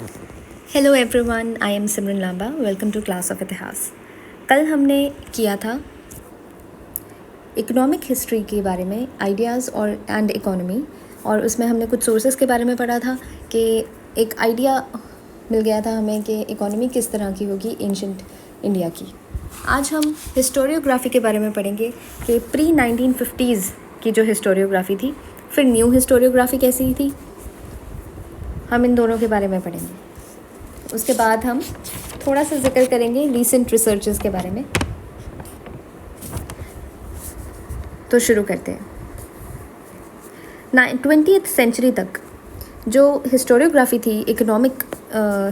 Hello everyone, I am Simran Lamba. Welcome to class of इतिहास। कल हमने किया था इकोनॉमिक हिस्ट्री के बारे में, आइडियाज़ और एंड इकोनॉमी, और उसमें हमने कुछ सोर्सेज के बारे में पढ़ा था कि एक आइडिया मिल गया था हमें कि इकोनॉमी किस तरह की होगी एंशंट इंडिया की। आज हम हिस्टोरियोग्राफी के बारे में पढ़ेंगे कि प्री 1950s की जो हिस्टोरियोग्राफी थी, फिर न्यू हिस्टोरियोग्राफी कैसी थी, हम इन दोनों के बारे में पढ़ेंगे। उसके बाद हम थोड़ा सा जिक्र करेंगे रीसेंट रिसर्चेस के बारे में। तो शुरू करते हैं। 20th सेंचुरी तक जो हिस्टोरियोग्राफी थी, इकोनॉमिक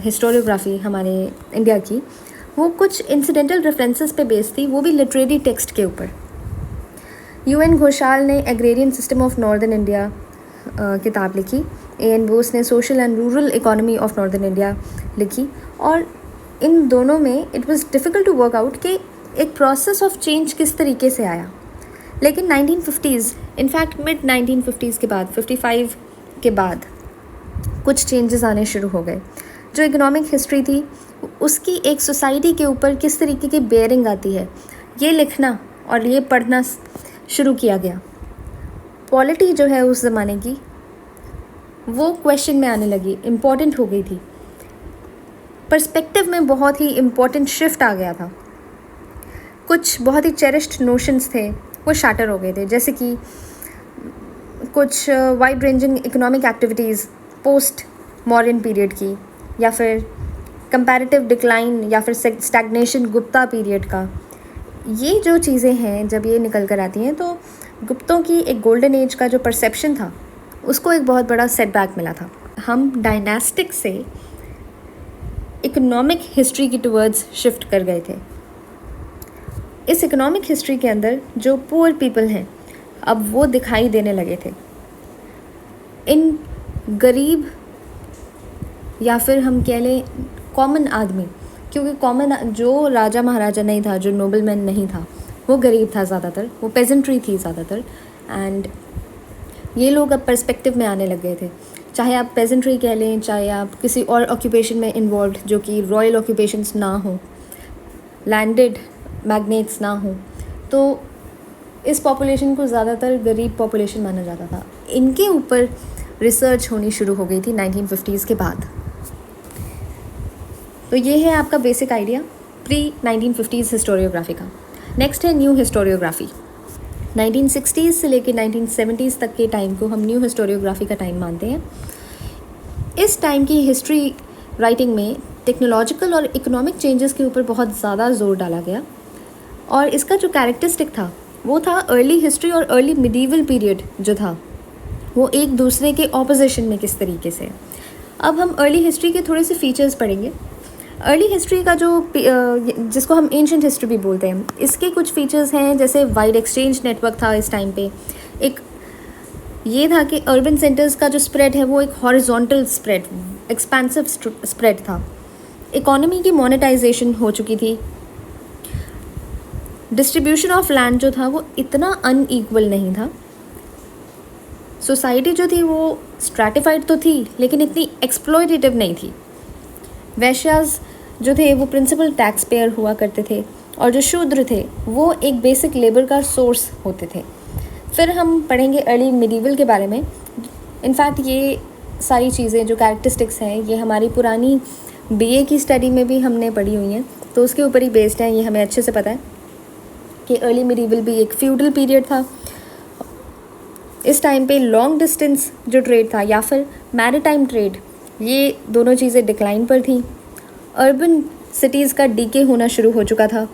हिस्टोरियोग्राफी हमारे इंडिया की, वो कुछ इंसिडेंटल रेफरेंसेस पे बेस्ड थी, वो भी लिटरेरी टेक्स्ट के ऊपर। UN घोषाल ने agrarian system of northern India किताब लिखी। AN बोस ने social and rural economy of northern India लिखी, और इन दोनों में it was difficult to work out कि एक प्रोसेस ऑफ चेंज किस तरीके से आया। लेकिन 1950s, इनफैक्ट मिड 1950s के बाद, 55 के बाद कुछ चेंजेस आने शुरू हो गए। जो इकोनॉमिक हिस्ट्री थी उसकी एक सोसाइटी के ऊपर किस तरीके की बेयरिंग आती है, ये लिखना और ये पढ़ना शुरू किया गया। पॉलिटी जो है उस ज़माने की, वो क्वेश्चन में आने लगी, इम्पॉर्टेंट हो गई थी। पर्सपेक्टिव में बहुत ही इम्पॉर्टेंट शिफ्ट आ गया था। कुछ बहुत ही चेरिश्ड नोशंस थे वो शैटर हो गए थे, जैसे कि कुछ wide ranging economic activities post modern period की, या फिर कंपैरेटिव डिक्लाइन, या फिर स्टैग्नेशन गुप्ता पीरियड का। ये जो चीज़ें हैं जब ये निकल कर आती हैं, तो गुप्तों की एक गोल्डन एज का जो परसेप्शन था उसको एक बहुत बड़ा सेटबैक मिला था। हम डायनास्टिक से इकोनॉमिक हिस्ट्री की टुवर्ड्स शिफ्ट कर गए थे। इस इकोनॉमिक हिस्ट्री के अंदर जो पुअर पीपल हैं अब वो दिखाई देने लगे थे। इन गरीब, या फिर हम कह लें कॉमन आदमी, क्योंकि कॉमन जो राजा महाराजा नहीं था, जो नोबलमैन नहीं था, वो गरीब था ज़्यादातर, वो पेजेंट्री थी ज़्यादातर। एंड ये लोग अब पर्सपेक्टिव में आने लग गए थे। चाहे आप पेजेंट्री कह लें, चाहे आप किसी और ऑक्यूपेशन में इन्वॉल्व जो कि रॉयल ऑक्यूपेशंस ना हो, लैंडेड मैग्नेट्स ना हो, तो इस पॉपुलेशन को ज़्यादातर गरीब पॉपुलेशन माना जाता था। इनके ऊपर रिसर्च होनी शुरू हो गई थी 1950s के बाद। तो ये है आपका basic idea pre 1950s historiography का। नेक्स्ट है न्यू हिस्टोरियोग्राफी। 1960s से लेकर 1970s तक के टाइम को हम न्यू हिस्टोरियोग्राफी का टाइम मानते हैं। इस टाइम की हिस्ट्री राइटिंग में टेक्नोलॉजिकल और इकोनॉमिक चेंजेस के ऊपर बहुत ज़्यादा जोर डाला गया, और इसका जो कैरेक्टरिस्टिक था वो था अर्ली हिस्ट्री और अर्ली मिडीवल पीरियड जो था वो एक दूसरे के ऑपोजिशन में किस तरीके से। अब हम अर्ली हिस्ट्री के थोड़े से फीचर्स पढ़ेंगे। अर्ली हिस्ट्री का जो जिसको हम एंशंट हिस्ट्री भी बोलते हैं, इसके कुछ फीचर्स हैं, जैसे वाइड एक्सचेंज नेटवर्क था इस टाइम पे। एक ये था कि अर्बन सेंटर्स का जो स्प्रेड है वो एक हॉरिजॉन्टल स्प्रेड, एक्सपेंसिव स्प्रेड था। इकोनॉमी की मोनेटाइजेशन हो चुकी थी। डिस्ट्रीब्यूशन ऑफ लैंड जो था वो इतना अनईक्वल नहीं था। सोसाइटी जो थी वो स्ट्रैटिफाइड तो थी, लेकिन इतनी एक्सप्लॉयटेटिव नहीं थी। वैश्याज जो थे वो प्रिंसिपल टैक्स पेयर हुआ करते थे, और जो शूद्र थे वो एक बेसिक लेबर का सोर्स होते थे। फिर हम पढ़ेंगे अर्ली मिडीवल के बारे में। इनफैक्ट ये सारी चीज़ें जो कैरेक्टरिस्टिक्स हैं ये हमारी पुरानी BA की स्टडी में भी हमने पढ़ी हुई हैं, तो उसके ऊपर ही बेस्ड हैं। ये हमें अच्छे से पता है कि अर्ली मिडीवल भी एक फ्यूडल पीरियड था। इस टाइम पे लॉन्ग डिस्टेंस जो ट्रेड था, या फिर मैरीटाइम ट्रेड, ये दोनों चीज़ें डिक्लाइन पर थी। अर्बन सिटीज़ का डीके होना शुरू हो चुका था।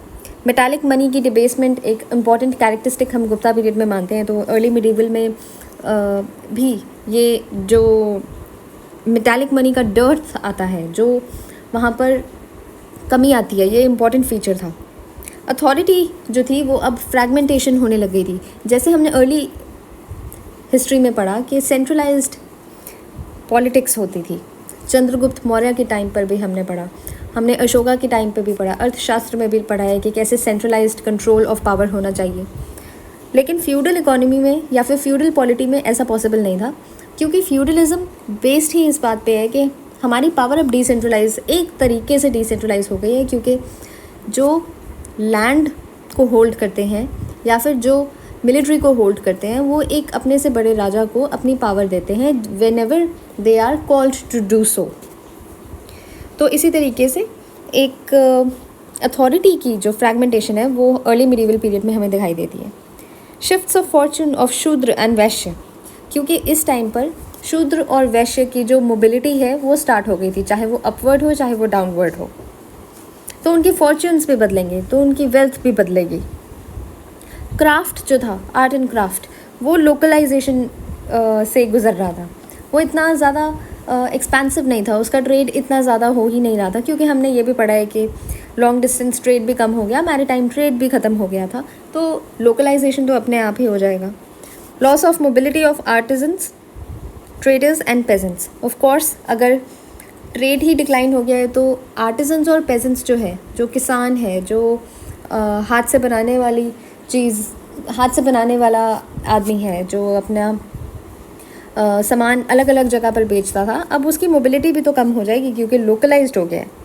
मेटालिक मनी की डिबेसमेंट एक इम्पॉर्टेंट कैरेक्टरिस्टिक हम गुप्ता पीरियड में मानते हैं, तो अर्ली मिडीवल में भी ये जो मेटालिक मनी का डर्थ आता है, जो वहाँ पर कमी आती है, ये इम्पॉर्टेंट फीचर था। अथॉरिटी जो थी वो अब फ्रैगमेंटेशन होने लग गई थी। जैसे हमने अर्ली हिस्ट्री में पढ़ा कि सेंट्रलाइज्ड पॉलिटिक्स होती थी, चंद्रगुप्त मौर्य के टाइम पर भी हमने पढ़ा, हमने अशोका के टाइम पे भी पढ़ा, अर्थशास्त्र में भी पढ़ा है कि कैसे सेंट्रलाइज्ड कंट्रोल ऑफ पावर होना चाहिए। लेकिन फ्यूडल इकोनॉमी में या फिर फ्यूडल पॉलिटी में ऐसा पॉसिबल नहीं था, क्योंकि फ्यूडलिज्म बेस्ड ही इस बात पे है कि हमारी पावर अब डिसेंट्रलाइज, एक तरीके से डिसेंट्रलाइज हो गई है, क्योंकि जो लैंड को होल्ड करते हैं या फिर जो मिलिट्री को होल्ड करते हैं वो एक अपने से बड़े राजा को अपनी पावर देते हैं whenever they are called to do so. तो इसी तरीके से एक अथॉरिटी की जो फ्रैगमेंटेशन है वो अर्ली मिडीवल पीरियड में हमें दिखाई देती है। शिफ्ट्स ऑफ फॉर्चून ऑफ शूद्र एंड वैश्य, क्योंकि इस टाइम पर शूद्र और वैश्य की जो मोबिलिटी है वो स्टार्ट हो गई थी, चाहे वो अपवर्ड हो चाहे वो डाउनवर्ड हो। तो उनकी फॉर्च्यून्स भी बदलेंगे, तो उनकी वेल्थ भी बदलेगी। क्राफ्ट जो था, आर्ट एंड क्राफ्ट, वो लोकलाइजेशन से गुजर रहा था। वो इतना ज़्यादा एक्सपेंसिव नहीं था, उसका ट्रेड इतना ज़्यादा हो ही नहीं रहा था, क्योंकि हमने ये भी पढ़ा है कि लॉन्ग डिस्टेंस ट्रेड भी कम हो गया, मैरीटाइम ट्रेड भी ख़त्म हो गया था, तो लोकलाइजेशन तो अपने आप ही हो जाएगा। Loss of mobility of artisans, traders and pageants. Of course अगर ट्रेड ही डिक्लाइन हो गया है तो आर्टिजन्स और पेजेंट्स जो है, जो किसान है, जो हाथ से बनाने वाली चीज़, हाथ से बनाने वाला आदमी है, जो अपना सामान अलग अलग जगह पर बेचता था, अब उसकी मोबिलिटी भी तो कम हो जाएगी क्योंकि लोकलाइज्ड हो गया है।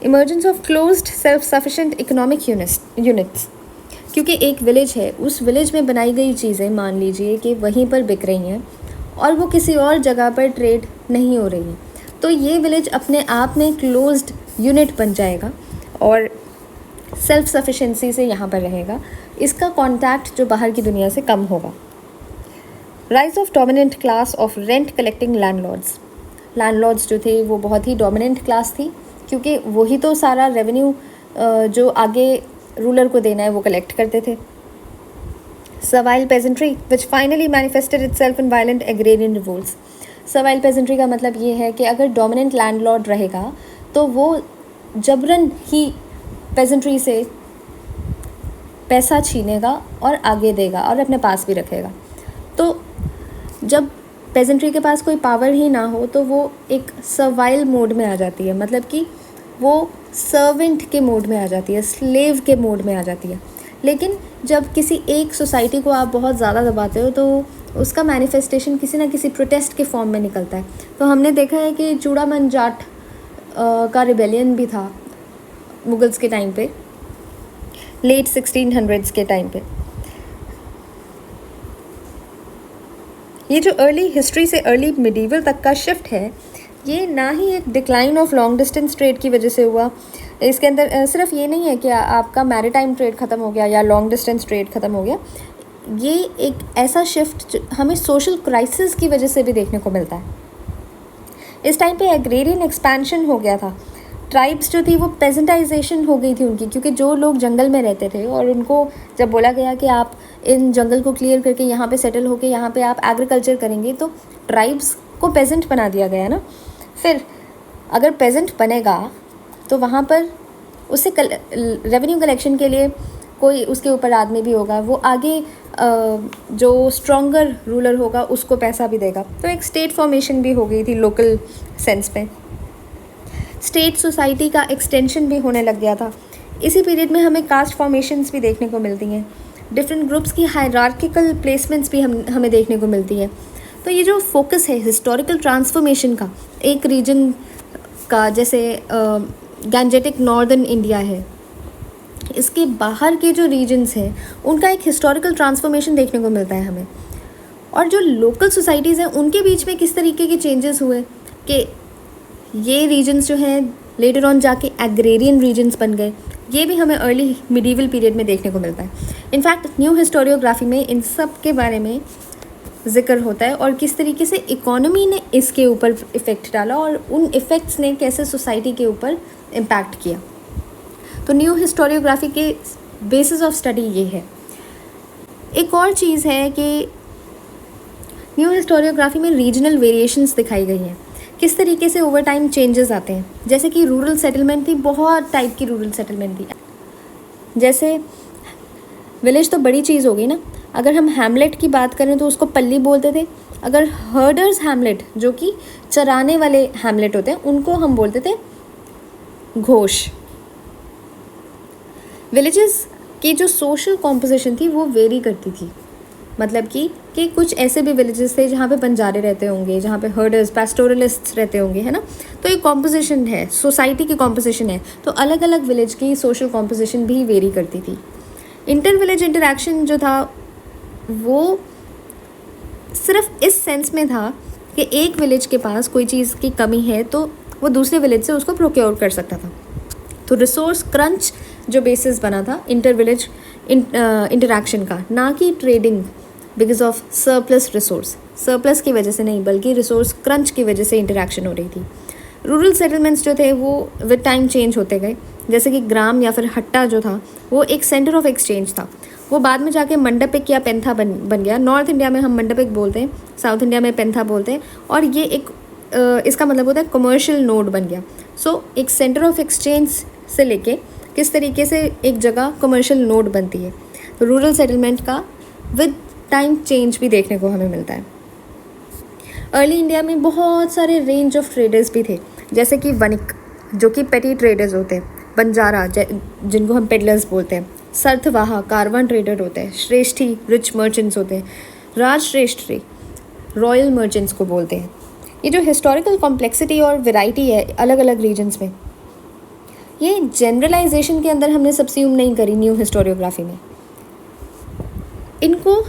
Emergence of closed self sufficient economic units, क्योंकि एक विलेज है, उस विलेज में बनाई गई चीज़ें मान लीजिए कि वहीं पर बिक रही हैं और वो किसी और जगह पर ट्रेड नहीं हो रही है, तो ये विलेज अपने आप में क्लोज्ड यूनिट बन जाएगा और सेल्फ सफिशेंसी से यहाँ पर रहेगा। इसका कॉन्टैक्ट जो बाहर की दुनिया से कम होगा। Rise of dominant class of rent collecting landlords. Landlords जो थे वो बहुत ही डोमिनेंट क्लास थी, क्योंकि वही तो सारा रेवेन्यू जो आगे रूलर को देना है वो कलेक्ट करते थे। सर्वाइल पेजेंट्री विच फाइनली मैनिफेस्टेड इटसेल्फ इन violent agrarian revolts. Servile pageantry का मतलब ये है कि अगर डोमिनेंट लैंडलॉर्ड रहेगा तो वो जबरन ही पेजेंट्री से पैसा छीनेगा और आगे देगा और अपने पास भी रखेगा। तो जब पेजेंट्री के पास कोई पावर ही ना हो तो वो एक सर्वाइल मोड में आ जाती है, मतलब कि वो सर्वेंट के मोड में आ जाती है, स्लेव के मोड में आ जाती है। लेकिन जब किसी एक सोसाइटी को आप बहुत ज़्यादा दबाते हो तो उसका मैनिफेस्टेशन किसी ना किसी प्रोटेस्ट के फॉर्म में निकलता है। तो हमने देखा है कि चूड़ामन जाट का रिबेलियन भी था मुगल्स के टाइम पे, लेट 1600s के टाइम पे। ये जो अर्ली हिस्ट्री से अर्ली मिडीवल तक का शिफ्ट है, ये ना ही एक decline of long distance trade की वजह से हुआ। इसके अंदर सिर्फ ये नहीं है कि आपका मैरीटाइम ट्रेड ख़त्म हो गया या लॉन्ग डिस्टेंस ट्रेड ख़त्म हो गया, ये एक ऐसा शिफ्ट हमें सोशल क्राइसिस की वजह से भी देखने को मिलता है। इस टाइम पे एग्रेरियन एक्सपेंशन हो गया था। ट्राइब्स जो थी वो पेजेंटाइजेशन हो गई थी उनकी, क्योंकि जो लोग जंगल में रहते थे और उनको जब बोला गया कि आप इन जंगल को क्लियर करके यहाँ पे सेटल होके यहाँ पे आप एग्रीकल्चर करेंगे, तो ट्राइब्स को पेजेंट बना दिया गया ना। फिर अगर पेजेंट बनेगा तो वहाँ पर उससे रेवेन्यू कलेक्शन के लिए कोई उसके ऊपर आदमी भी होगा, वो आगे जो स्ट्रॉन्गर रूलर होगा उसको पैसा भी देगा। तो एक स्टेट फॉर्मेशन भी हो गई थी लोकल सेंस में। स्टेट सोसाइटी का एक्सटेंशन भी होने लग गया था। इसी पीरियड में हमें कास्ट फॉर्मेशंस भी देखने को मिलती हैं, डिफरेंट ग्रुप्स की हायरार्किकल प्लेसमेंट्स भी हमें देखने को मिलती है। तो ये जो फोकस है हिस्टोरिकल ट्रांसफॉर्मेशन का, एक रीजन का, जैसे गैंजेटिक नॉर्दर्न इंडिया है, इसके बाहर के जो रीजन्स हैं उनका एक हिस्टोरिकल ट्रांसफॉर्मेशन देखने को मिलता है हमें। और जो लोकल सोसाइटीज़ हैं उनके बीच में किस तरीके के चेंजेस हुए कि ये रीजन्स जो हैं लेटर ऑन जाके एग्रेरियन रीजन्स बन गए, ये भी हमें अर्ली मिडीवल पीरियड में देखने को मिलता है। इनफैक्ट न्यू हिस्टोरियोग्राफी में इन सब के बारे में ज़िक्र होता है और किस तरीके से इकोनॉमी ने इसके ऊपर इफ़ेक्ट डाला और उन इफ़ेक्ट्स ने कैसे सोसाइटी के ऊपर इम्पैक्ट किया। तो न्यू हिस्टोरियोग्राफी के बेसिस ऑफ स्टडी ये है। एक और चीज़ है कि न्यू हिस्टोरियोग्राफी में रीजनल वेरिएशंस दिखाई गई हैं, किस तरीके से ओवर टाइम चेंजेस आते हैं। जैसे कि रूरल सेटलमेंट थी, बहुत टाइप की रूरल सेटलमेंट थी। जैसे विलेज तो बड़ी चीज़ हो गई ना, अगर हम हैमलेट की बात करें तो उसको पल्ली बोलते थे। अगर हर्डर्स हैमलेट, जो कि चराने वाले हैमलेट होते हैं, उनको हम बोलते थे घोष। विलेजेस की जो सोशल कॉम्पोजिशन थी वो वेरी करती थी, मतलब कि कि कुछ ऐसे भी विलेजेस थे जहाँ पे बंजारे रहते होंगे, जहाँ पे हर्डर्स, पैस्टोरलिस्ट्स रहते होंगे, है ना। तो एक कॉम्पोजिशन है, सोसाइटी की कॉम्पोजिशन है, तो अलग अलग विलेज की सोशल कॉम्पोजिशन भी वेरी करती थी। इंटर विलेज इंटरेक्शन जो था वो सिर्फ इस सेंस में था कि एक विलेज के पास कोई चीज़ की कमी है तो वो दूसरे विलेज से उसको प्रोक्योर कर सकता था। तो रिसोर्स क्रंच जो बेसिस बना था इंटर विलेज इंटरेक्शन का, ना कि trading because of surplus resource, surplus की वजह से नहीं बल्कि रिसोर्स क्रंच की वजह से इंटरेक्शन हो रही थी। रूरल सेटलमेंट्स जो थे वो विद टाइम चेंज होते गए, जैसे कि ग्राम या फिर हट्टा जो था वो एक सेंटर ऑफ एक्सचेंज था, वो बाद में जाके मंडपिक या पेंथा बन गया। नॉर्थ इंडिया में हम मंडपिक बोलते हैं, साउथ इंडिया में पेंथा बोलते हैं, और ये एक इसका मतलब होता है कमर्शियल नोड बन गया। सो एक सेंटर ऑफ एक्सचेंज से लेके किस तरीके से एक जगह कमर्शियल नोड बनती है, तो रूरल सेटलमेंट का विद टाइम चेंज भी देखने को हमें मिलता है। अर्ली इंडिया में बहुत सारे रेंज ऑफ ट्रेडर्स भी थे, जैसे कि वणिक जो कि पेटी ट्रेडर्स होते हैं, बंजारा जिनको हम पेडलर्स बोलते हैं, सरथवाहा कारवान ट्रेडर होते हैं, श्रेष्ठी रिच मर्चेंट्स होते हैं, राजश्रेष्ठी रॉयल मर्चेंट्स को बोलते हैं। ये जो हिस्टोरिकल कॉम्प्लेक्सिटी और वैरायटी है अलग अलग रीजन्स में, ये जनरलाइजेशन के अंदर हमने सब्स्यूम नहीं करी न्यू हिस्टोरियोग्राफी में, इनको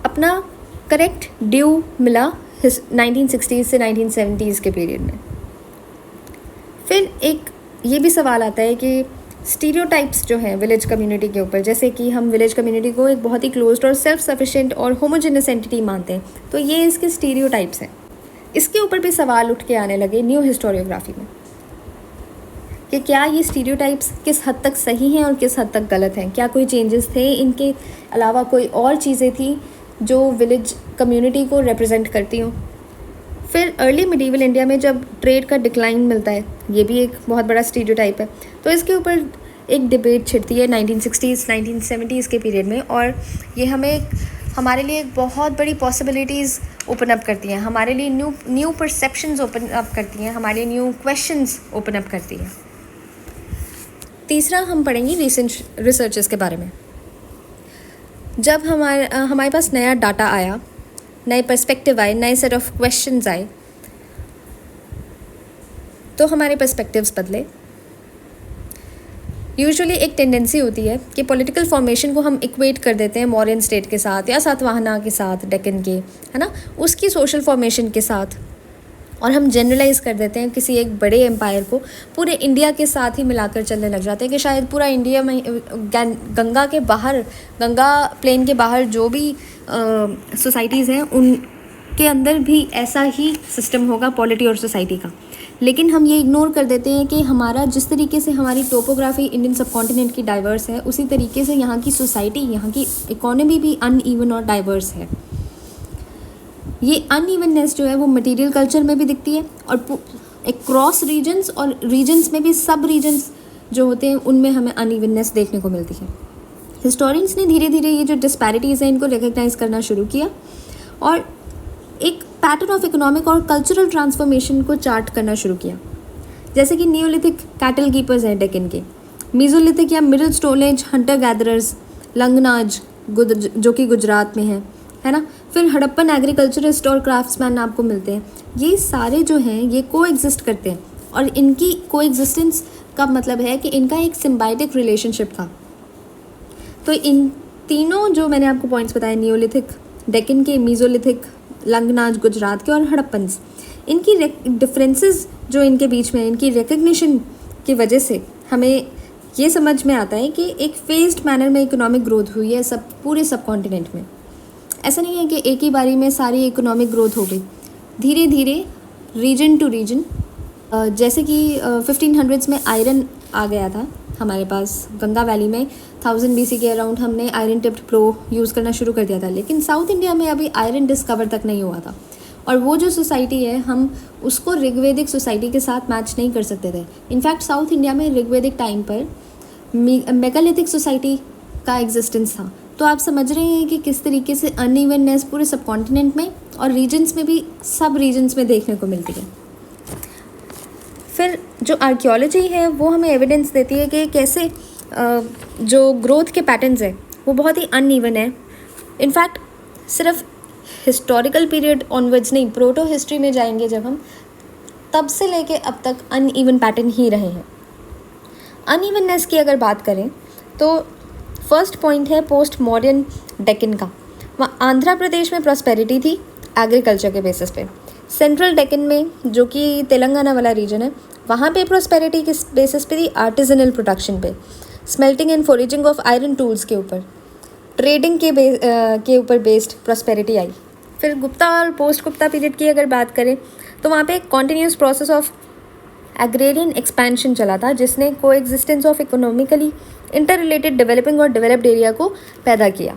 अपना करेक्ट ड्यू मिला 1960s से 1970s के पीरियड में। फिर एक ये भी सवाल आता है कि स्टीरियोटाइप्स जो हैं विलेज कम्युनिटी के ऊपर, जैसे कि हम विलेज कम्युनिटी को एक बहुत ही क्लोज्ड और सेल्फ सफिशिएंट और होमोजेनस एंटिटी मानते हैं, तो ये इसके स्टीरियोटाइप्स हैं। इसके ऊपर भी सवाल उठ के आने लगे न्यू हिस्टोरियोग्राफी में कि क्या ये स्टीरियोटाइप्स किस हद तक सही हैं और किस हद तक गलत हैं, क्या कोई चेंजेस थे, इनके अलावा कोई और चीज़ें थी जो विलेज कम्युनिटी को रिप्रेजेंट करती हों। फिर अर्ली मिडीवल इंडिया में जब ट्रेड का डिक्लाइन मिलता है, ये भी एक बहुत बड़ा स्टीरियोटाइप है, तो इसके ऊपर एक डिबेट छिड़ती है 1960s 1970s के पीरियड में, और ये हमारे लिए एक बहुत बड़ी पॉसिबिलिटीज़ ओपन अप करती हैं, हमारे लिए न्यू परसेप्शंस ओपन अप करती हैं, हमारे लिए न्यू क्वेश्चंस ओपन अप करती हैं। तीसरा हम पढ़ेंगे रिसेंट रिसर्चेस के बारे में। जब हमारे पास नया डाटा आया, नए पर्सपेक्टिव आए, नए सेट ऑफ क्वेश्चंस आए, तो हमारे पर्सपेक्टिव्स बदले। यूजुअली एक टेंडेंसी होती है कि पॉलिटिकल फॉर्मेशन को हम इक्वेट कर देते हैं मौर्यन स्टेट के साथ या सातवाहना के साथ, डेक्कन के, है ना, उसकी सोशल फॉर्मेशन के साथ, और हम जनरलाइज कर देते हैं किसी एक बड़े एम्पायर को पूरे इंडिया के साथ ही मिलाकर चलने लग जाते हैं कि शायद पूरा इंडिया में गंगा के बाहर, गंगा प्लेन के बाहर जो भी सोसाइटीज़ हैं उनके अंदर भी ऐसा ही सिस्टम होगा पॉलिटी और सोसाइटी का। लेकिन हम ये इग्नोर कर देते हैं कि हमारा जिस तरीके से हमारी टोपोग्राफी इंडियन सबकॉन्टिनेंट की डाइवर्स है, उसी तरीके से यहाँ की सोसाइटी, यहाँ की इकोनॉमी भी अनइवन और डाइवर्स है। ये अनइवननेस जो है वो मटेरियल कल्चर में भी दिखती है, और एक क्रॉस रीजन्स और रीजन्स में भी सब रीजन्स जो होते हैं उनमें हमें अनइवननेस देखने को मिलती है। हिस्टोरियंस ने धीरे धीरे ये जो डिस्पैरिटीज़ हैं इनको रिकग्नाइज करना शुरू किया और एक पैटर्न ऑफ इकोनॉमिक और कल्चरल ट्रांसफॉर्मेशन को चार्ट करना शुरू किया। जैसे कि नियोलिथिक कैटल कीपर्स हैं डेक्कन के, मीजोलिथिक या middle stone age Hunter gatherers Langhnaj जो कि गुजरात में है ना, फिर हड़प्पन एग्रीकल्चरिस्ट और क्राफ्ट्समैन आपको मिलते हैं। ये सारे जो हैं ये को एग्जिस्ट करते हैं, और इनकी को एग्जिस्टेंस का मतलब है कि इनका एक सिम्बायोटिक रिलेशनशिप था। तो इन तीनों जो मैंने आपको पॉइंट्स बताए, नियोलिथिक डेक्कन के, मीजोलिथिक लंगनाज गुजरात के और हड़प्पन्स, इनकी डिफरेंसेस जो इनके बीच में, इनकी रिकग्निशन की वजह से हमें ये समझ में आता है कि एक फेज्ड मैनर में इकोनॉमिक ग्रोथ हुई है पूरे सब कॉन्टिनेंट में। ऐसा नहीं है कि एक ही बारी में सारी इकोनॉमिक ग्रोथ हो गई, धीरे धीरे रीजन टू रीजन। जैसे कि 1500s में आयरन आ गया था हमारे पास गंगा वैली में, 1000 BC के अराउंड हमने आयरन टिप्ड प्लो यूज़ करना शुरू कर दिया था, लेकिन साउथ इंडिया में अभी आयरन डिस्कवर तक नहीं हुआ था। और वो जो सोसाइटी है हम उसको ऋग्वेदिक सोसाइटी के साथ मैच नहीं कर सकते थे। इनफैक्ट साउथ इंडिया में ऋग्वेदिक टाइम पर मेगालिथिक सोसाइटी का एग्जिस्टेंस था। तो आप समझ रहे हैं कि किस तरीके से अनइवननेस पूरे सब कॉन्टिनेंट में और रीजन्स में भी, सब रीजन्स में देखने को मिलती है। फिर जो आर्कियोलॉजी है वो हमें एविडेंस देती है कि कैसे जो ग्रोथ के पैटर्न्स है वो बहुत ही अनइवन है। इनफैक्ट सिर्फ हिस्टोरिकल पीरियड ऑनवर्ड्स नहीं, प्रोटो हिस्ट्री में जाएंगे जब हम, तब से लेके अब तक अनइवन पैटर्न ही रहे हैं। अनइवननेस की अगर बात करें तो फर्स्ट पॉइंट है पोस्ट मॉडर्न डेक्कन का। वहाँ आंध्र प्रदेश में प्रॉस्पेरिटी थी एग्रीकल्चर के बेसिस पे। सेंट्रल डेक्कन में, जो कि तेलंगाना वाला रीजन है, वहाँ पे प्रॉस्पेरिटी किस बेसिस पे थी? आर्टिजनल प्रोडक्शन पे, smelting and foraging of iron tools के ऊपर, ट्रेडिंग के ऊपर बेस्ड प्रॉस्पेरिटी आई। फिर गुप्ता और पोस्ट गुप्ता पीरियड की अगर बात करें तो वहाँ पे एक continuous process of agrarian expansion चला था, जिसने को existence of economically inter related developing और डेवलप्ड एरिया को पैदा किया।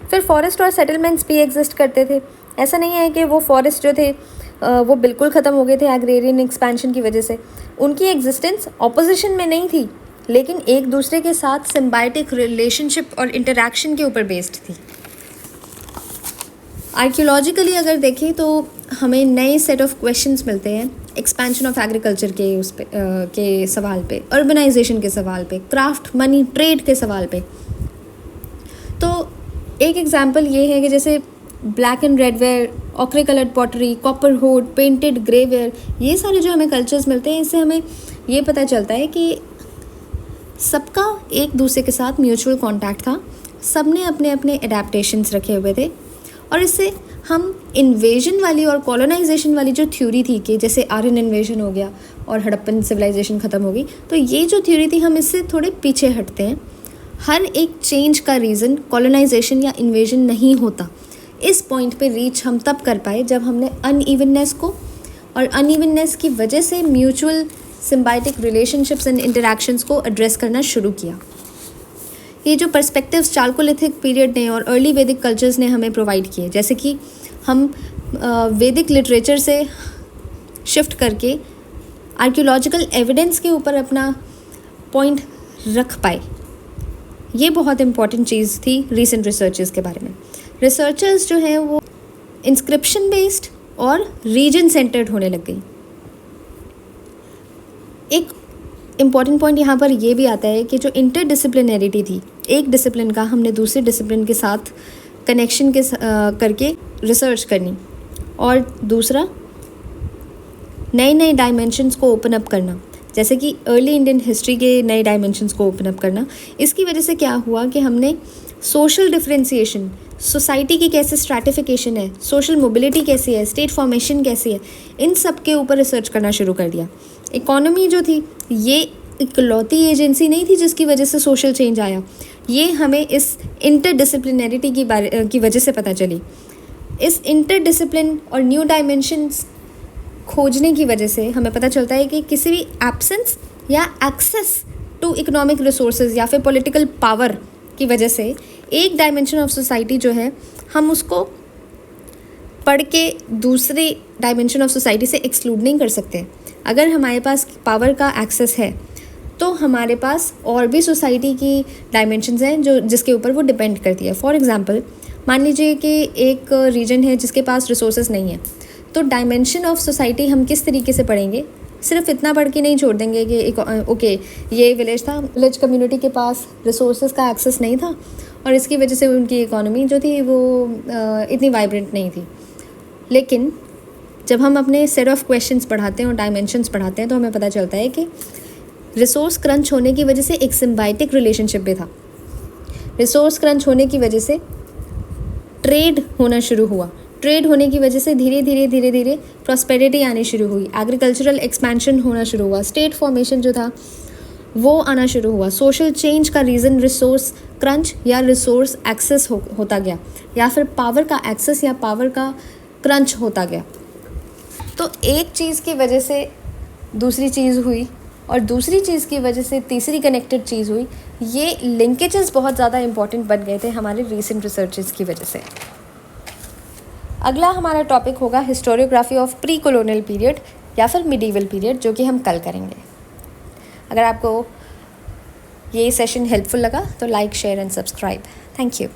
फिर फॉरेस्ट और सेटलमेंट्स भी एग्जिस्ट करते थे। ऐसा नहीं है कि वो फॉरेस्ट जो थे वो बिल्कुल ख़त्म हो गए थे एग्रेरियन एक्सपेंशन की वजह से। उनकी एग्जिस्टेंस ऑपोजिशन में नहीं थी, लेकिन एक दूसरे के साथ सिम्बायोटिक रिलेशनशिप और इंटरैक्शन के ऊपर बेस्ड थी। आर्कियोलॉजिकली अगर देखें तो हमें नए सेट ऑफ क्वेश्चंस मिलते हैं एक्सपेंशन ऑफ एग्रीकल्चर के सवाल पे, अर्बनाइजेशन के सवाल पे, क्राफ्ट, मनी, ट्रेड के सवाल पे। तो एक एग्जांपल ये है कि जैसे black and red ware, ochre coloured pottery, copper होड, पेंटेड ग्रे वेयर, ये सारे जो हमें कल्चर्स मिलते हैं, इससे हमें ये पता चलता है कि सबका एक दूसरे के साथ म्यूचुअल कॉन्टैक्ट था, सब ने अपने अपने एडेप्टेशंस रखे हुए थे। और इससे हम इन्वेजन वाली और कॉलोनाइजेशन वाली जो थ्योरी थी कि जैसे आर्यन इन्वेजन हो गया और हड़प्पन सिविलाइजेशन ख़त्म हो गई, तो ये जो थ्योरी थी हम इससे थोड़े पीछे हटते हैं। हर एक चेंज का रीज़न कॉलोनाइजेशन या इन्वेजन नहीं होता। इस पॉइंट पे रीच हम तब कर पाए जब हमने अनइवननेस को और अनइवननेस की वजह से mutual symbiotic relationships and interactions को एड्रेस करना शुरू किया। ये जो पर्सपेक्टिव्स चालकोलिथिक पीरियड ने और अर्ली वैदिक कल्चर्स ने हमें प्रोवाइड किए, जैसे कि हम वैदिक लिटरेचर से शिफ्ट करके आर्कियोलॉजिकल एविडेंस के ऊपर अपना पॉइंट रख पाए, ये बहुत इम्पॉर्टेंट चीज़ थी रीसेंट रिसर्चेस के बारे में। रिसर्चर्स जो हैं वो इंस्क्रिप्शन बेस्ड और रीजन सेंटर्ड होने लग गई। एक इम्पॉर्टेंट पॉइंट यहाँ पर ये भी आता है कि जो इंटरडिसिप्लिनरिटी थी, एक डिसिप्लिन का हमने दूसरे डिसिप्लिन के साथ कनेक्शन करके रिसर्च करनी, और दूसरा नए नए डायमेंशंस को ओपन अप करना, जैसे कि अर्ली इंडियन हिस्ट्री के नए डायमेंशंस को ओपन अप करना। इसकी वजह से क्या हुआ कि हमने सोशल डिफरेंशिएशन, सोसाइटी की कैसे स्ट्रैटिफिकेशन है, सोशल मोबिलिटी कैसी है, स्टेट फॉर्मेशन कैसी है, इन सब के ऊपर रिसर्च करना शुरू कर दिया। इकोनॉमी जो थी ये इकलौती एजेंसी नहीं थी जिसकी वजह से सोशल चेंज आया, ये हमें इस इंटरडिसिप्लिनरिटी की वजह से पता चली। इस इंटरडिसिप्लिन और न्यू डायमेंशंस खोजने की वजह से हमें पता चलता है कि किसी भी एब्सेंस या एक्सेस टू इकोनॉमिक रिसोर्सेज या फिर पॉलिटिकल पावर की वजह से एक डायमेंशन ऑफ सोसाइटी जो है हम उसको पढ़ के दूसरे डायमेंशन ऑफ सोसाइटी से एक्सक्लूड नहीं कर सकते। अगर हमारे पास पावर का एक्सेस है तो हमारे पास और भी सोसाइटी की डायमेंशंस हैं जो जिसके ऊपर वो डिपेंड करती है। फॉर एग्जांपल मान लीजिए कि एक रीजन है जिसके पास रिसोर्सेज नहीं है, तो डायमेंशन ऑफ सोसाइटी हम किस तरीके से पढ़ेंगे? सिर्फ इतना पढ़ के नहीं छोड़ देंगे कि ओके ये विलेज था, विलेज कम्युनिटी के पास रिसोर्सेज का एक्सेस नहीं था और इसकी वजह से उनकी इकोनॉमी जो थी वो इतनी वाइब्रेंट नहीं थी। लेकिन जब हम अपने सेट ऑफ क्वेश्चंस पढ़ाते हैं और डायमेंशंस पढ़ाते हैं तो हमें पता चलता है कि रिसोर्स क्रंच होने की वजह से एक सिम्बायोटिक रिलेशनशिप भी था। रिसोर्स क्रंच होने की वजह से ट्रेड होना शुरू हुआ, ट्रेड होने की वजह से धीरे धीरे प्रॉस्पेरिटी आनी शुरू हुई, एग्रीकल्चरल एक्सपेंशन होना शुरू हुआ, स्टेट फॉर्मेशन जो था वो आना शुरू हुआ। सोशल चेंज का रीज़न रिसोर्स क्रंच या रिसोर्स एक्सेस होता गया, या फिर पावर का एक्सेस या पावर का क्रंच होता गया। तो एक चीज़ की वजह से दूसरी चीज़ हुई और दूसरी चीज़ की वजह से तीसरी कनेक्टेड चीज़ हुई। ये लिंकेजेस बहुत ज़्यादा इंपॉर्टेंट बन गए थे हमारे रीसेंट रिसर्चेस की वजह से। अगला हमारा टॉपिक होगा historiography of pre colonial period या फिर मिडीवल पीरियड, जो कि हम कल करेंगे। अगर आपको ये सेशन हेल्पफुल लगा तो like, share and subscribe. Thank you.